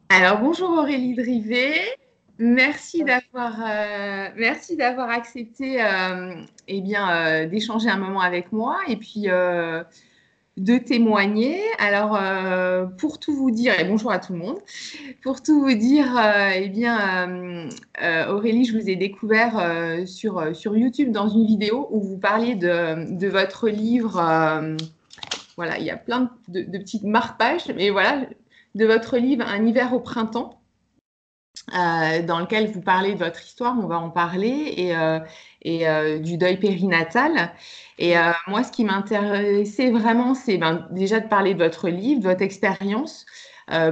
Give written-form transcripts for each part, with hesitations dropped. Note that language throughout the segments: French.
Alors, bonjour Aurélie Drivet. Merci d'avoir accepté d'échanger un moment avec moi et puis de témoigner. Alors, pour tout vous dire, et bonjour à tout le monde, pour tout vous dire, Aurélie, je vous ai découvert sur YouTube dans une vidéo où vous parliez de votre livre. Voilà, il y a plein de petites marque-pages, mais voilà, de votre livre Un hiver au printemps, dans lequel vous parlez de votre histoire, on va en parler, du deuil périnatal. Moi, ce qui m'intéressait vraiment, c'est déjà de parler de votre livre, de votre expérience,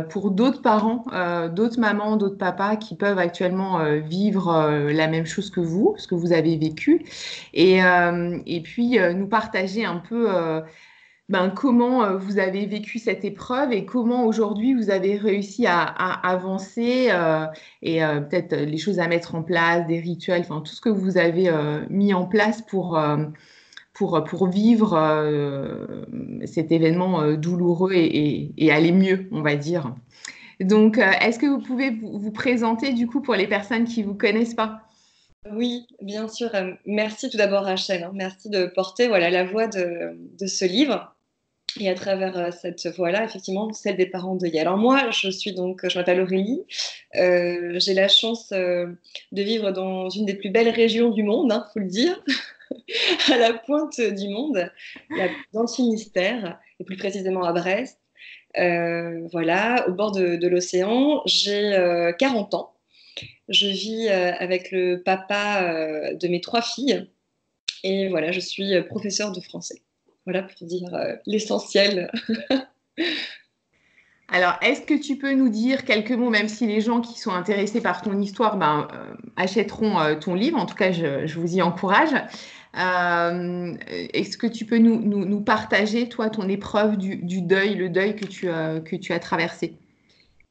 pour d'autres parents, d'autres mamans, d'autres papas qui peuvent actuellement vivre la même chose que vous, ce que vous avez vécu, et puis nous partager un peu comment vous avez vécu cette épreuve et comment aujourd'hui vous avez réussi à avancer peut-être les choses à mettre en place, des rituels, enfin tout ce que vous avez mis en place pour vivre cet événement douloureux et aller mieux, on va dire. Donc, est-ce que vous pouvez vous présenter du coup pour les personnes qui ne vous connaissent pas? Oui, bien sûr. Merci tout d'abord, Rachel, hein. Merci de porter la voix de ce livre et à travers cette voix-là, effectivement, celle des parents de Alors moi, je m'appelle Aurélie. J'ai la chance de vivre dans une des plus belles régions du monde, hein, faut le dire, à la pointe du monde, dans le Finistère, et plus précisément à Brest. Voilà, au bord de l'océan. J'ai 40 ans. Je vis avec le papa de mes 3 filles et voilà, je suis professeure de français. Voilà pour dire l'essentiel. Alors, est-ce que tu peux nous dire quelques mots, même si les gens qui sont intéressés par ton histoire achèteront ton livre, en tout cas, je vous y encourage. Est-ce que tu peux nous partager, toi, ton épreuve du deuil, le deuil que tu as traversé?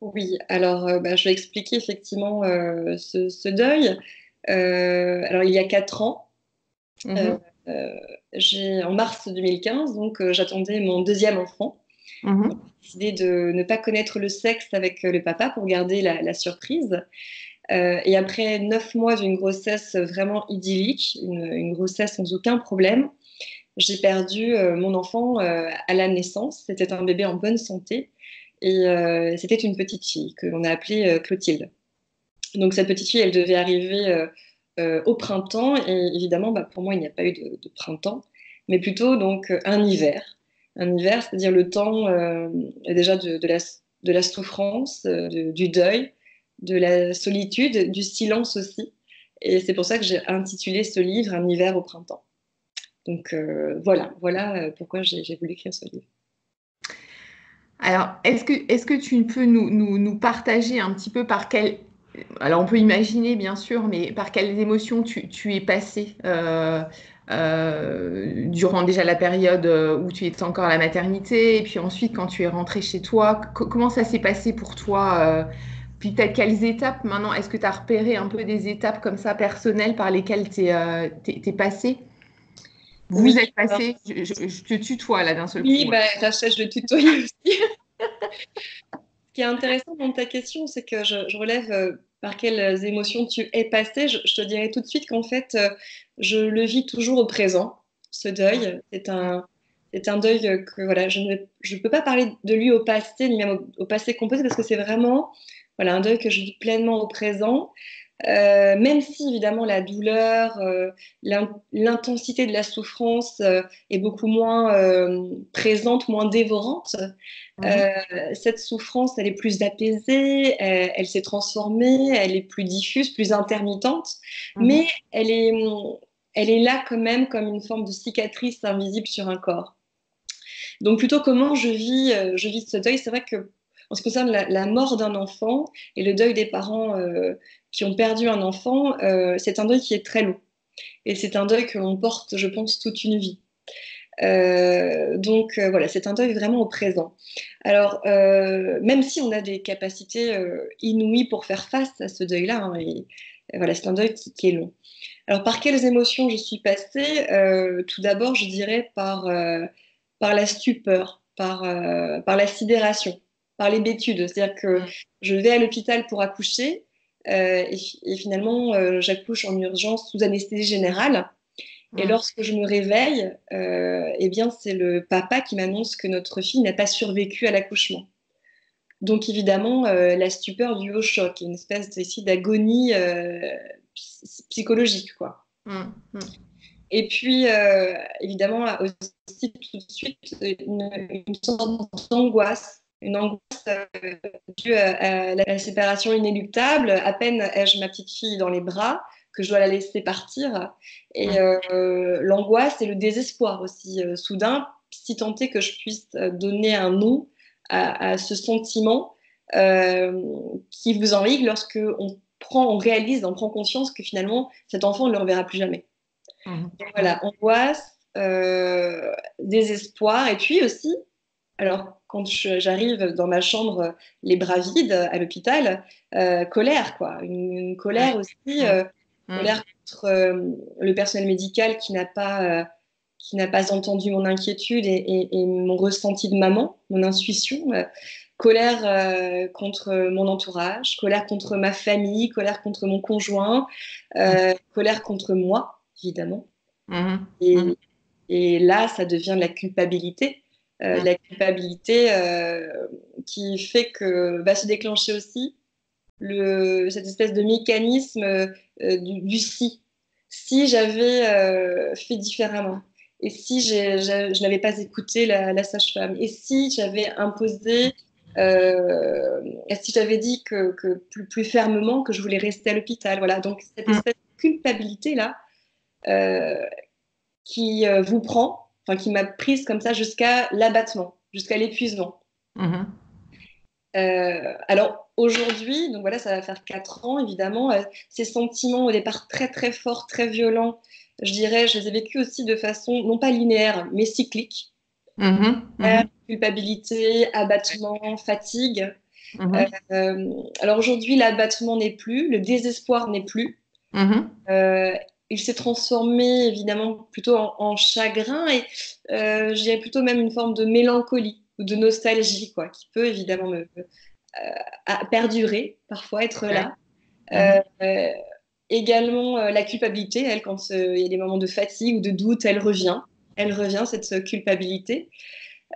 Oui, alors je vais expliquer effectivement ce deuil. Alors il y a 4 ans, euh, Mhm, euh, en mars 2015, donc j'attendais mon deuxième enfant. mhm, J'ai décidé de ne pas connaître le sexe avec le papa pour garder la surprise. Et après 9 mois d'une grossesse vraiment idyllique, une grossesse sans aucun problème, j'ai perdu mon enfant à la naissance. C'était un bébé en bonne santé et c'était une petite fille que l'on a appelée Clotilde. Donc cette petite fille, elle devait arriver au printemps et évidemment, pour moi, il n'y a pas eu de printemps, mais plutôt donc un hiver. Un hiver, c'est-à-dire le temps déjà de la souffrance, du deuil, de la solitude, du silence aussi. Et c'est pour ça que j'ai intitulé ce livre Un hiver au printemps. Donc voilà pourquoi j'ai voulu écrire ce livre. Alors, est-ce que tu peux nous partager un petit peu par quel... Alors, on peut imaginer, bien sûr, mais par quelles émotions tu es passé durant déjà la période où tu étais encore à la maternité, et puis ensuite, quand tu es rentrée chez toi, comment ça s'est passé pour toi puis peut-être quelles étapes maintenant, est-ce que tu as repéré un peu des étapes comme ça personnelles par lesquelles t'es passé? Oui, Vous êtes alors, passé, je te tutoie là d'un seul oui, coup. Rachel, je le tutoie aussi. Ce qui est intéressant dans ta question, c'est que je relève par quelles émotions tu es passé. Je te dirais tout de suite qu'en fait, je le vis toujours au présent, ce deuil. C'est un deuil que voilà, je ne peux pas parler de lui au passé, ni même au passé composé, parce que c'est vraiment voilà, un deuil que je vis pleinement au présent. Même si évidemment la douleur, l'intensité de la souffrance est beaucoup moins présente, moins dévorante, Mhm. cette souffrance, elle est plus apaisée, elle s'est transformée, elle est plus diffuse, plus intermittente, mais Mhm. elle est, elle est là quand même comme une forme de cicatrice invisible sur un corps. Donc plutôt comment je vis ce deuil, c'est vrai que en ce qui concerne la mort d'un enfant et le deuil des parents qui ont perdu un enfant, c'est un deuil qui est très long. Et c'est un deuil que l'on porte, je pense, toute une vie. Donc voilà, c'est un deuil vraiment au présent. Alors, même si on a des capacités inouïes pour faire face à ce deuil-là, hein, et voilà, c'est un deuil qui est long. Alors, par quelles émotions je suis passée? Tout d'abord, je dirais par la stupeur, par la sidération, par l'hébétude. C'est-à-dire que je vais à l'hôpital pour accoucher et finalement, j'accouche en urgence sous anesthésie générale. Et lorsque je me réveille, eh bien, c'est le papa qui m'annonce que notre fille n'a pas survécu à l'accouchement. Donc, évidemment, la stupeur due au choc, une espèce ici d'agonie psychologique, quoi. Et puis, évidemment, aussi tout de suite, une sorte d'angoisse, une angoisse due à la séparation inéluctable. À peine ai-je ma petite fille dans les bras que je dois la laisser partir. Et l'angoisse et le désespoir aussi, soudain, si tant est que je puisse donner un nom à ce sentiment qui vous envahit lorsque on réalise, on prend conscience que finalement, cet enfant, on ne le reverra plus jamais. Donc, voilà, angoisse, désespoir, et puis aussi, alors quand j'arrive dans ma chambre, les bras vides à l'hôpital, colère, quoi, une colère aussi, colère contre le personnel médical qui n'a pas entendu mon inquiétude et mon ressenti de maman, mon intuition. Colère contre mon entourage, colère contre ma famille, colère contre mon conjoint, colère contre moi, évidemment. Et là, ça devient de la culpabilité. La culpabilité qui fait que va se déclencher aussi cette espèce de mécanisme du si. Si j'avais fait différemment, et si je n'avais pas écouté la sage-femme, et si j'avais imposé, et si j'avais dit que plus fermement que je voulais rester à l'hôpital. Voilà, donc cette espèce de culpabilité-là qui vous prend, enfin qui m'a prise comme ça jusqu'à l'abattement, jusqu'à l'épuisement. Alors aujourd'hui, donc voilà, ça va faire 4 ans, évidemment, ces sentiments au départ très très forts, très violents, je dirais, je les ai vécus aussi de façon non pas linéaire, mais cyclique. Culpabilité, abattement, fatigue. Alors aujourd'hui, l'abattement n'est plus, le désespoir n'est plus. Il s'est transformé évidemment plutôt en chagrin et je dirais plutôt même une forme de mélancolie ou de nostalgie, quoi, qui peut évidemment perdurer, parfois être là. Également la culpabilité, elle, quand il y a des moments de fatigue ou de doute, elle revient. Elle revient, cette culpabilité.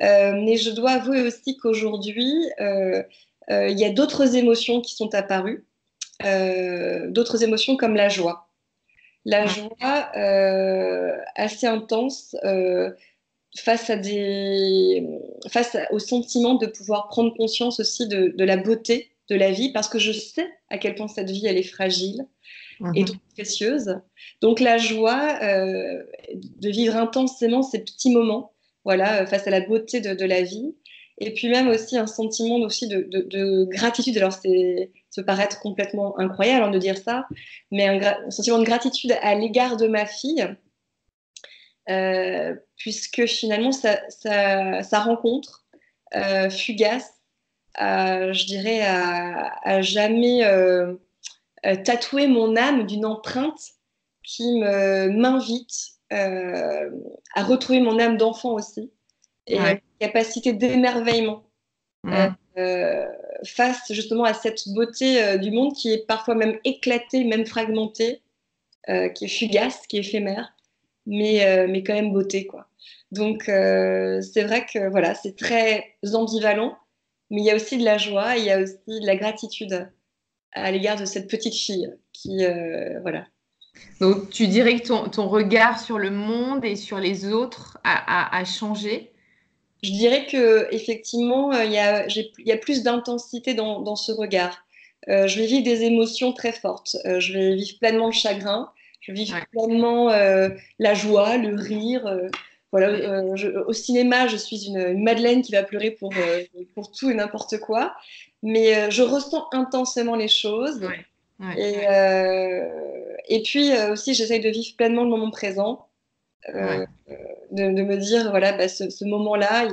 Mais je dois avouer aussi qu'aujourd'hui, il y a d'autres émotions qui sont apparues, d'autres émotions comme la joie. La joie assez intense face au sentiment de pouvoir prendre conscience aussi de la beauté de la vie, parce que je sais à quel point cette vie, elle est fragile et donc précieuse. Donc la joie de vivre intensément ces petits moments, voilà, face à la beauté de la vie. Et puis même aussi un sentiment aussi de gratitude. Alors ça peut paraître complètement incroyable de dire ça, mais un sentiment de gratitude à l'égard de ma fille, puisque finalement sa rencontre fugace, je dirais, à jamais tatouer mon âme d'une empreinte qui m'invite à retrouver mon âme d'enfant aussi et une capacité d'émerveillement face justement à cette beauté du monde qui est parfois même éclatée, même fragmentée, qui est fugace, qui est éphémère, mais quand même beauté, quoi. Donc c'est vrai que voilà, c'est très ambivalent, mais il y a aussi de la joie, il y a aussi de la gratitude à l'égard de cette petite fille qui, voilà. Donc, tu dirais que ton regard sur le monde et sur les autres a changé? Je dirais que effectivement, il y a plus d'intensité dans ce regard. Je vais vivre des émotions très fortes. Je vais vivre pleinement le chagrin. Je vais vivre pleinement la joie, le rire. Voilà, au cinéma, je suis une Madeleine qui va pleurer pour tout et n'importe quoi. Mais je ressens intensément les choses. Et puis aussi, j'essaye de vivre pleinement le moment présent. De me dire, voilà, bah, ce moment-là,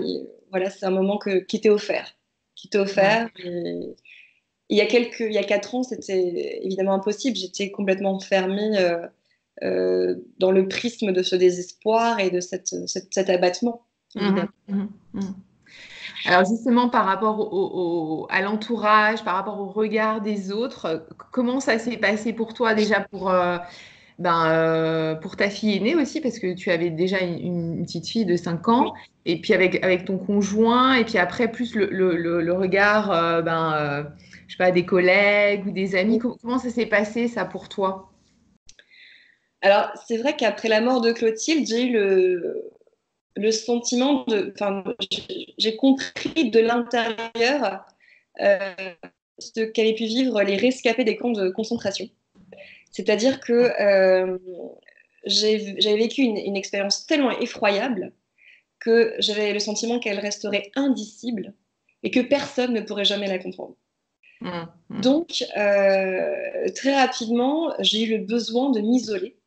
voilà, c'est un moment qui t'est offert. Qui t'est offert. Et il y a 4 ans, c'était évidemment impossible. J'étais complètement fermée dans le prisme de ce désespoir et de cet abattement. Alors justement, par rapport à l'entourage, par rapport au regard des autres, comment ça s'est passé pour toi déjà pour ta fille aînée aussi, parce que tu avais déjà une petite fille de 5 Oui. ans, et puis avec ton conjoint, et puis après plus le regard je sais pas, des collègues ou des amis. Comment ça s'est passé ça pour toi? Alors, c'est vrai qu'après la mort de Clotilde, j'ai eu le sentiment enfin, j'ai compris de l'intérieur euh, ce qu'avaient pu vivre les rescapés des camps de concentration. C'est-à-dire que j'avais vécu une expérience tellement effroyable que j'avais le sentiment qu'elle resterait indicible et que personne ne pourrait jamais la comprendre. Mmh, mmh. Donc, très rapidement, j'ai eu le besoin de m'isoler,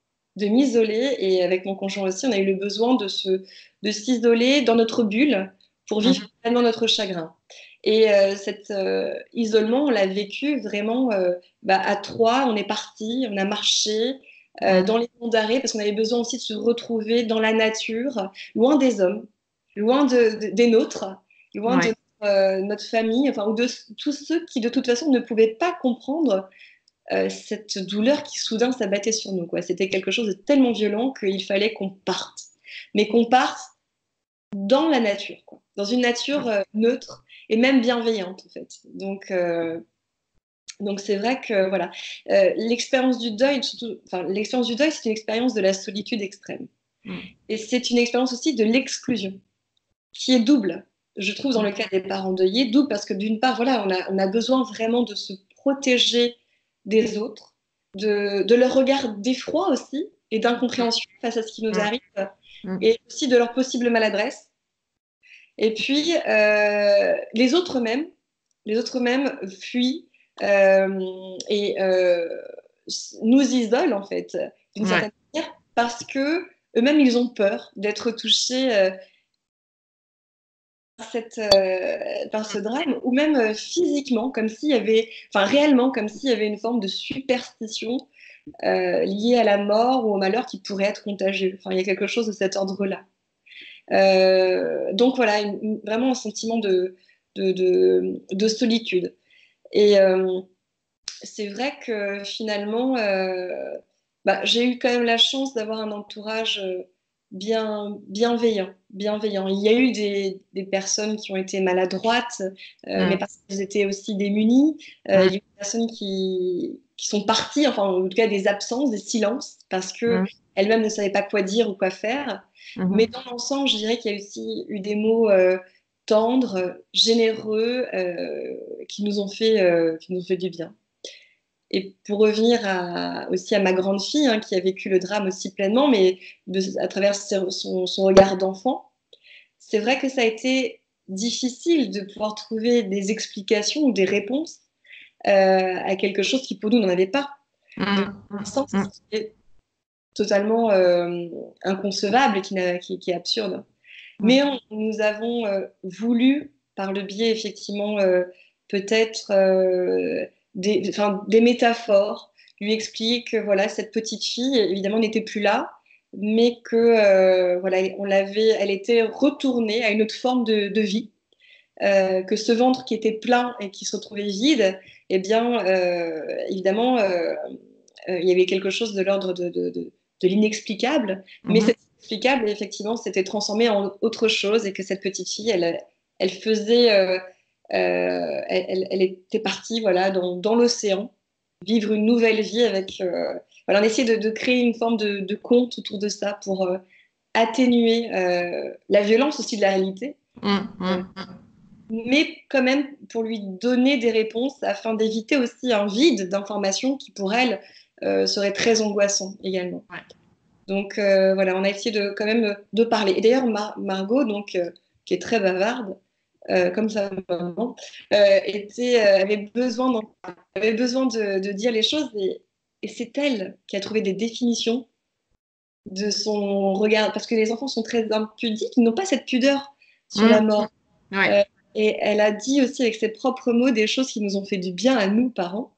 et avec mon conjoint aussi, on a eu le besoin de s'isoler dans notre bulle pour vivre Mhm. pleinement notre chagrin. Et cet isolement, on l'a vécu vraiment à trois. On est parti, on a marché dans Mhm. les monts d'arrêt parce qu'on avait besoin aussi de se retrouver dans la nature, loin des hommes, loin des nôtres, loin de Ouais. notre famille, enfin, ou de tous ceux qui de toute façon ne pouvaient pas comprendre cette douleur qui soudain s'abattait sur nous, quoi. C'était quelque chose de tellement violent qu'il fallait qu'on parte, mais qu'on parte dans la nature, quoi. Dans une nature neutre et même bienveillante en fait. Donc c'est vrai que voilà, l'expérience du deuil, surtout, enfin, l'expérience du deuil, c'est une expérience de la solitude extrême, Mhm. et c'est une expérience aussi de l'exclusion qui est double, je trouve, dans le cas des parents deuillés, double parce que d'une part, voilà, on a besoin vraiment de se protéger des autres, de leur regard d'effroi aussi et d'incompréhension face à ce qui nous Mhm. arrive, Mhm. et aussi de leur possible maladresse. Et puis, les autres mêmes fuient et nous isolent, en fait, d'une Ouais. certaine manière, parce que eux-mêmes, ils ont peur d'être touchés par ce drame, ou même physiquement, comme s'il y avait, enfin réellement, comme s'il y avait une forme de superstition liée à la mort ou au malheur qui pourrait être contagieux. Enfin, il y a quelque chose de cet ordre-là. Donc voilà, vraiment un sentiment de solitude. Et c'est vrai que finalement, j'ai eu quand même la chance d'avoir un entourage bienveillant. Il y a eu des personnes qui ont été maladroites, mais Mhm. parce qu'elles étaient aussi démunies. Il y a eu des personnes qui sont parties, enfin en tout cas des absences, des silences, parce que Mhm. elles-mêmes ne savaient pas quoi dire ou quoi faire. Mais Mhm. dans l'ensemble, je dirais qu'il y a aussi eu des mots tendres, généreux, qui nous ont fait du bien. Et pour revenir aussi à ma grande fille, hein, qui a vécu le drame aussi pleinement, mais à travers son regard d'enfant, c'est vrai que ça a été difficile de pouvoir trouver des explications ou des réponses à quelque chose qui pour nous n'en avait pas. Donc, Mhm. pour l'instant, Mhm. c'est totalement inconcevable et qui est absurde. Mhm. Mais nous avons voulu, par le biais effectivement peut-être des métaphores, lui expliquer que voilà, cette petite fille, évidemment, n'était plus là, mais que voilà, elle était retournée à une autre forme de vie, que ce ventre qui était plein et qui se retrouvait vide, eh bien, évidemment, il y avait quelque chose de l'ordre de l'inexplicable, mais Mhm. cet inexplicable, effectivement, s'était transformé en autre chose, et que cette petite fille, elle faisait, elle était partie voilà, dans l'océan, vivre une nouvelle vie avec. Voilà, on essayait de créer une forme de conte autour de ça pour atténuer la violence aussi de la réalité, Mhm. euh, Mhm. mais quand même pour lui donner des réponses afin d'éviter aussi un vide d'informations qui pour elle serait très angoissant également. Ouais. Donc voilà, on a essayé de quand même de parler. Et d'ailleurs Margot, donc qui est très bavarde, comme sa maman, avait besoin de dire les choses, et c'est elle qui a trouvé des définitions de son regard, parce que les enfants sont très impudiques, ils n'ont pas cette pudeur sur la Mhm. mort. Ouais. Euh, et elle a dit aussi avec ses propres mots des choses qui nous ont fait du bien à nous, parents.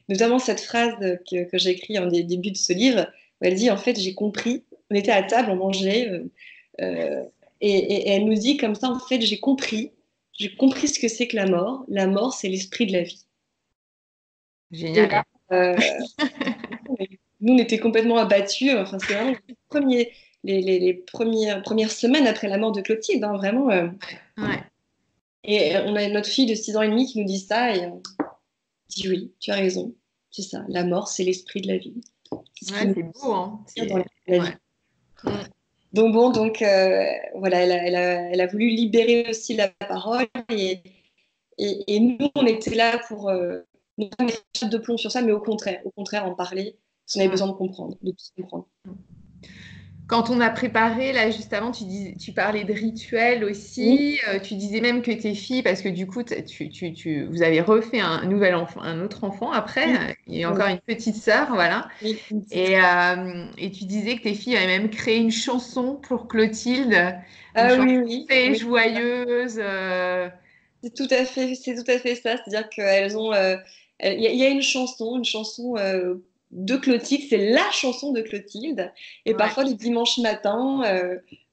Notamment cette phrase que j'ai écrite en début de ce livre, où elle dit, en fait, j'ai compris, on était à table, on mangeait, euh, et elle nous dit comme ça, en fait, j'ai compris j'ai compris ce que c'est que la mort. La mort, c'est l'esprit de la vie. Et là, Génial. euh, nous, on était complètement abattus. Enfin, c'est vraiment les premières semaines après la mort de Clotilde, hein, vraiment. Ouais. Et on a notre fille de 6 ans et demi qui nous dit ça et on dit oui, tu as raison. C'est ça, la mort, c'est l'esprit de la vie. C'est ce qui Ouais, nous c'est beau, hein. tire dans la vie. Ouais. Mm. Donc bon, voilà, elle a voulu libérer aussi la parole et nous, on était là pour ne pas mettre de plomb sur ça, mais au contraire, en parler, parce qu'on avait Mm. besoin de comprendre, de tout comprendre. Quand on a préparé, là, juste avant, tu parlais de rituels Oui, aussi. Tu disais même que tes filles, parce que du coup, vous avez refait un nouvel enfant, un autre enfant après, oui, et oui, encore une petite sœur, voilà. oui, une petite. Et tu disais que tes filles avaient même créé une chanson pour Clotilde, une Ah chanson oui, oui, très oui. joyeuse. C'est tout à fait ça. C'est-à-dire qu'elles ont, il y a une chanson de Clotilde. C'est la chanson de Clotilde. Et Ouais, parfois le dimanche matin,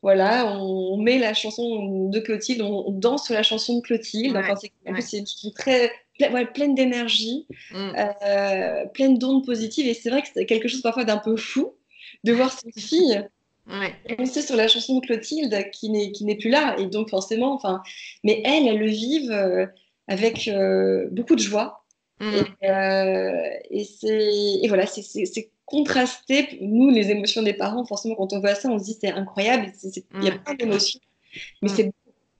voilà, on met la chanson de Clotilde, on danse sur la chanson de Clotilde. ouais, Enfin, en plus ouais. c'est une chanson très ouais, pleine d'énergie, Mm. pleine d'ondes positives. Et c'est vrai que c'est quelque chose parfois d'un peu fou de voir ses filles Ouais. danser sur la chanson de Clotilde qui n'est plus là. Et donc, forcément, enfin, mais elles le vivent avec beaucoup de joie. Et, Mm. et voilà, c'est contrasté. Nous, les émotions des parents, forcément, quand on voit ça, on se dit c'est incroyable. Il y a Mm. plein d'émotions, mais Mm.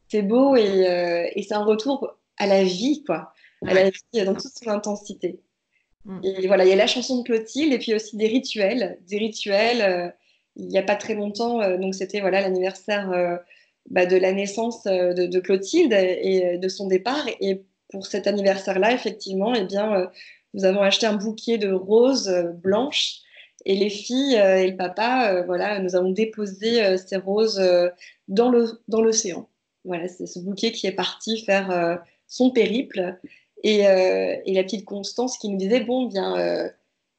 c'est beau et c'est un retour à la vie, quoi. À Ouais, la vie c'est dans ça. toute son intensité. Mm. Et voilà, il y a la chanson de Clotilde et puis aussi des rituels. Des rituels, il n'y a pas très longtemps, donc c'était voilà, l'anniversaire de la naissance de Clotilde et de son départ. Et pour cet anniversaire-là, effectivement, eh bien, nous avons acheté un bouquet de roses blanches. Et les filles et le papa, voilà, nous avons déposé ces roses dans l'océan. Voilà, c'est ce bouquet qui est parti faire son périple. Et la petite Constance qui nous disait, bon, bien,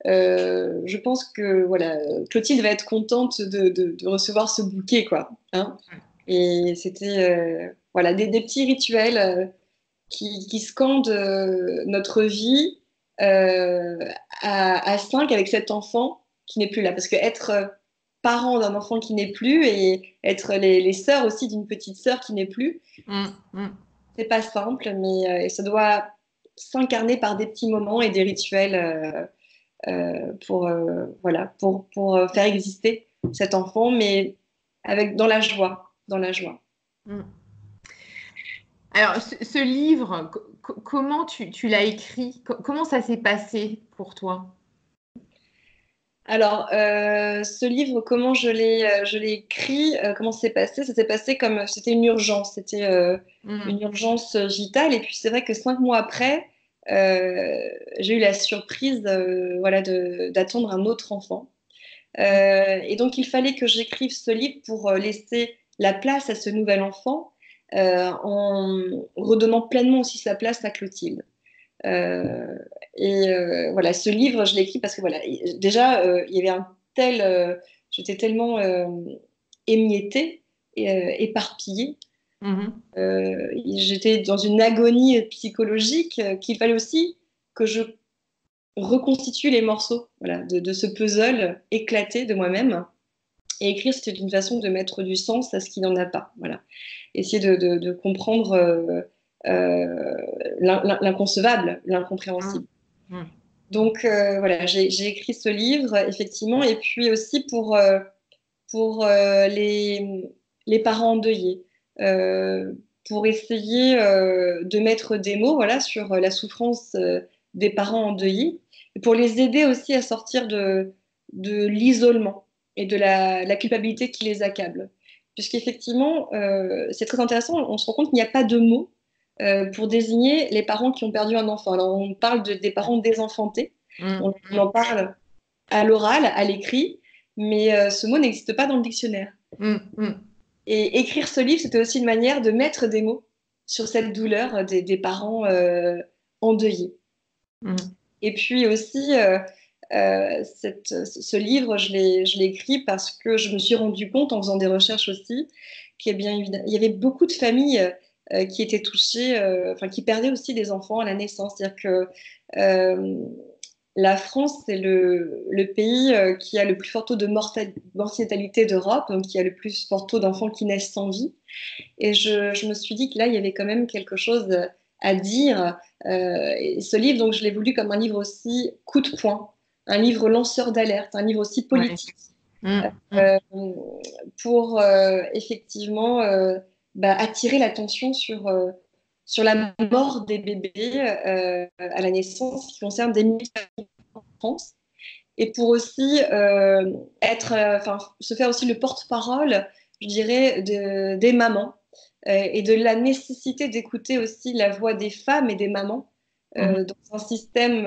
je pense que voilà, Clotilde va être contente de recevoir ce bouquet, quoi. Hein. Et c'était voilà, des petits rituels qui scandent notre vie euh, à 5 avec cet enfant qui n'est plus là. Parce que être parent d'un enfant qui n'est plus et être les sœurs aussi d'une petite sœur qui n'est plus, Mm. Mm. c'est pas simple, mais ça doit s'incarner par des petits moments et des rituels pour, voilà, pour faire exister cet enfant, mais dans la joie, dans la joie. Mm. Alors, ce livre, comment tu l'as écrit? Comment ça s'est passé pour toi? Alors, ce livre, comment je l'ai écrit, comment ça s'est passé? Ça s'est passé comme c'était une urgence, c'était une Mm. urgence vitale. Et puis, c'est vrai que 5 mois après, j'ai eu la surprise, voilà, d'attendre un autre enfant. Et donc, il fallait que j'écrive ce livre pour laisser la place à ce nouvel enfant, en redonnant pleinement aussi sa place à Clotilde. Euh, et voilà, ce livre, je l'ai écrit parce que voilà, déjà, il y avait j'étais tellement émiettée et éparpillée. Mhm. J'étais dans une agonie psychologique qu'il fallait aussi que je reconstitue les morceaux, voilà, de ce puzzle éclaté de moi-même. Et écrire, c'était une façon de mettre du sens à ce qu'il n'y en a pas. Voilà. Essayer de comprendre euh, l'inconcevable, Mm. l'incompréhensible. Mm. Donc voilà, j'ai écrit ce livre, effectivement, et puis aussi pour les parents endeuillés, euh, pour essayer de mettre des mots voilà, sur la souffrance des parents endeuillés, et pour les aider aussi à sortir de l'isolement et de la culpabilité qui les accable. Puisqu'effectivement, c'est très intéressant, on se rend compte qu'il n'y a pas de mots pour désigner les parents qui ont perdu un enfant. Alors on parle des parents désenfantés, Mm. on en parle à l'oral, à l'écrit, mais ce mot n'existe pas dans le dictionnaire. Mm. Mm. Et écrire ce livre, c'était aussi une manière de mettre des mots sur cette douleur des parents endeuillés. Mm. Et puis aussi, ce livre, je l'ai écrit parce que je me suis rendu compte, en faisant des recherches aussi, qu'il y avait beaucoup de familles qui étaient touchés, qui perdaient aussi des enfants à la naissance. C'est-à-dire que la France, c'est le pays qui a le plus fort taux de mortalité d'Europe, donc qui a le plus fort taux d'enfants qui naissent sans vie. Et je me suis dit que là, il y avait quand même quelque chose à dire. Et ce livre, donc, je l'ai voulu comme un livre aussi coup de poing, un livre lanceur d'alerte, un livre aussi Ouais. politique, euh, pour effectivement attirer l'attention sur la mort des bébés à la naissance qui concerne des milliers de familles en France. Et pour aussi se faire aussi le porte-parole, je dirais, des mamans et de la nécessité d'écouter aussi la voix des femmes et des mamans dans un système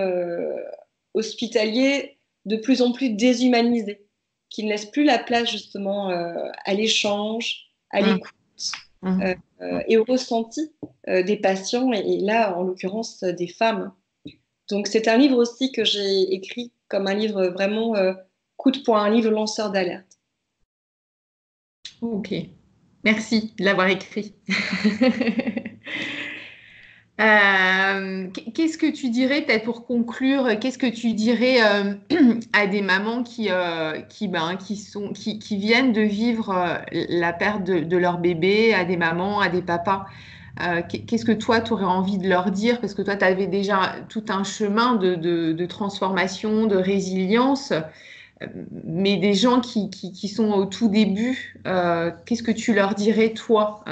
hospitalier de plus en plus déshumanisé, qui ne laisse plus la place justement à l'échange, à l'écoute et au ressenti des patients et là, en l'occurrence, des femmes. Donc, c'est un livre aussi que j'ai écrit comme un livre vraiment coup de poing, un livre lanceur d'alerte. Ok, merci de l'avoir écrit. Qu'est-ce que tu dirais, peut-être pour conclure, qu'est-ce que tu dirais à des mamans qui viennent de vivre la perte de leur bébé, à des mamans, à des papas? Qu'est-ce que toi, tu aurais envie de leur dire? Parce que toi, tu avais déjà tout un chemin de transformation, de résilience, mais des gens qui sont au tout début, qu'est-ce que tu leur dirais, toi?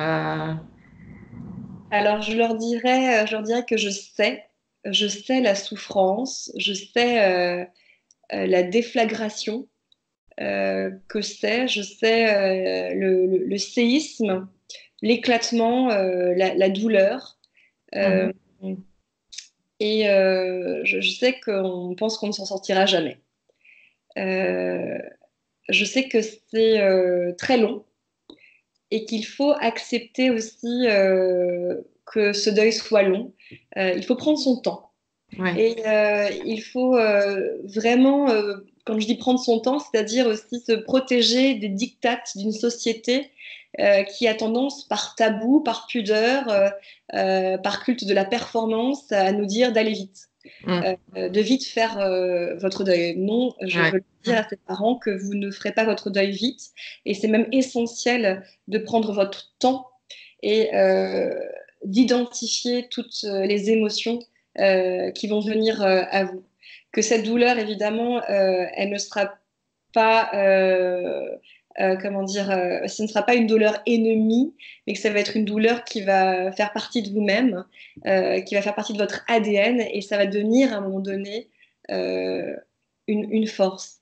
Alors, je leur dirais que je sais la souffrance, je sais la déflagration que c'est, je sais le séisme, l'éclatement, la douleur. Mhm. Euh, et je sais qu'on pense qu'on ne s'en sortira jamais. Euh, je sais que c'est très long et qu'il faut accepter aussi que ce deuil soit long. Il faut prendre son temps. Ouais. Et il faut vraiment, quand je dis prendre son temps, c'est-à-dire aussi se protéger des dictates d'une société qui a tendance, par tabou, par pudeur, par culte de la performance, à nous dire d'aller vite. Mm. De vite faire votre deuil. Non, je Ouais. veux dire à ces parents que vous ne ferez pas votre deuil vite. Et c'est même essentiel de prendre votre temps et d'identifier toutes les émotions qui vont venir à vous. Que cette douleur, évidemment, elle ne sera pas, comment dire, ce ne sera pas une douleur ennemie, mais que ça va être une douleur qui va faire partie de vous-même, qui va faire partie de votre ADN, et ça va devenir à un moment donné une force.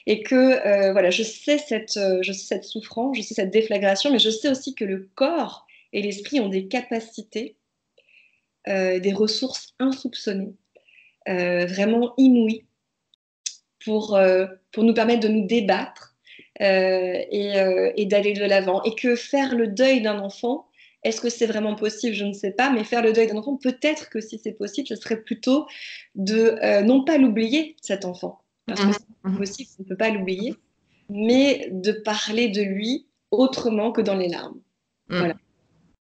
Et que voilà, je sais cette souffrance, je sais cette déflagration, mais je sais aussi que le corps et l'esprit ont des capacités, des ressources insoupçonnées, vraiment inouïes pour nous permettre de nous débattre et d'aller de l'avant. Et que faire le deuil d'un enfant, est-ce que c'est vraiment possible? Je ne sais pas, mais faire le deuil d'un enfant, peut-être que si c'est possible, ce serait plutôt de non pas l'oublier, cet enfant, parce que Mhm. c'est Mhm. possible, on ne peut pas l'oublier, mais de parler de lui autrement que dans les larmes. Voilà, Mhm.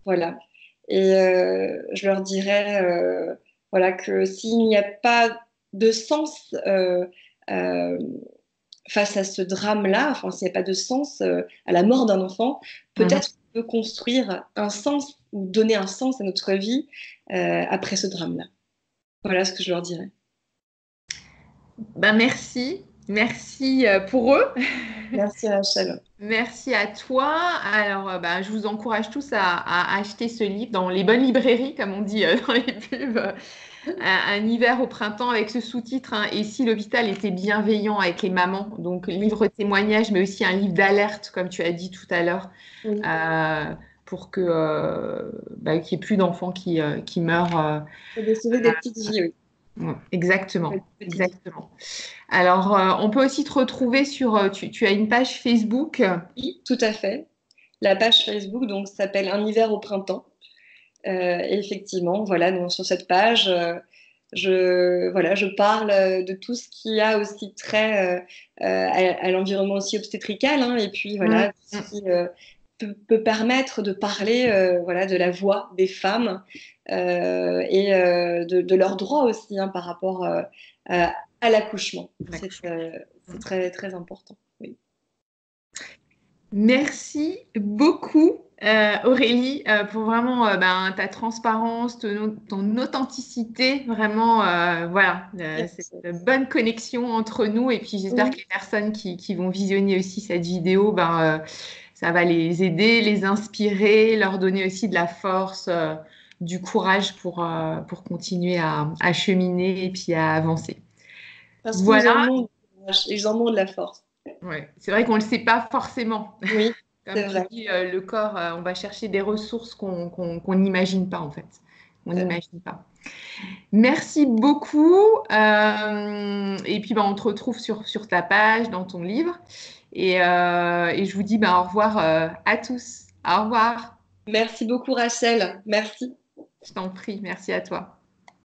voilà. Et je leur dirais voilà, que s'il n'y a pas de sens euh, face à ce drame-là, enfin, s'il n'y a pas de sens à la mort d'un enfant, Mhm. peut-être qu'on peut construire un sens ou donner un sens à notre vie après ce drame-là. Voilà ce que je leur dirais. Ben merci, merci pour eux. Merci Rachel. Merci à toi. Alors, ben, je vous encourage tous à acheter ce livre dans les bonnes librairies, comme on dit dans les pubs. Un hiver au printemps avec ce sous-titre, hein, Et si l'hôpital était bienveillant avec les mamans? Donc, livre témoignage, mais aussi un livre d'alerte, comme tu as dit tout à l'heure, Oui. euh, pour que qu'il n'y ait plus d'enfants qui meurent. Et de sauver des petites vies, oui. Ouais, Des exactement, petites vies. exactement. Alors, on peut aussi te retrouver sur. Tu as une page Facebook. Oui, tout à fait. La page Facebook donc s'appelle Un hiver au printemps. Et effectivement, voilà, donc, sur cette page, voilà, je parle de tout ce qui a aussi trait à l'environnement aussi obstétrical, hein, et puis Mm, voilà, tout ce mm, qui peut permettre de parler voilà, de la voix des femmes et de leurs droits aussi hein, par rapport à l'accouchement. C'est très, très important. Oui. Merci beaucoup, Aurélie, pour vraiment ta transparence, ton authenticité, vraiment, voilà, cette bonne connexion entre nous. Et puis, j'espère que les personnes qui vont visionner aussi cette vidéo, ça va les aider, les inspirer, leur donner aussi de la force, du courage pour continuer à cheminer et puis à avancer. Parce qu'ils Voilà. en ont, ils en ont de la force. Ouais. C'est vrai qu'on ne le sait pas forcément. Oui, Comme c'est tu vrai. dis, le corps, on va chercher des ressources qu'on n'imagine pas en fait. On n'imagine pas. Merci beaucoup. Et puis, on te retrouve sur ta page, dans ton livre. Et je vous dis au revoir à tous. Au revoir. Merci beaucoup, Rachel. Merci. Je t'en prie. Merci à toi.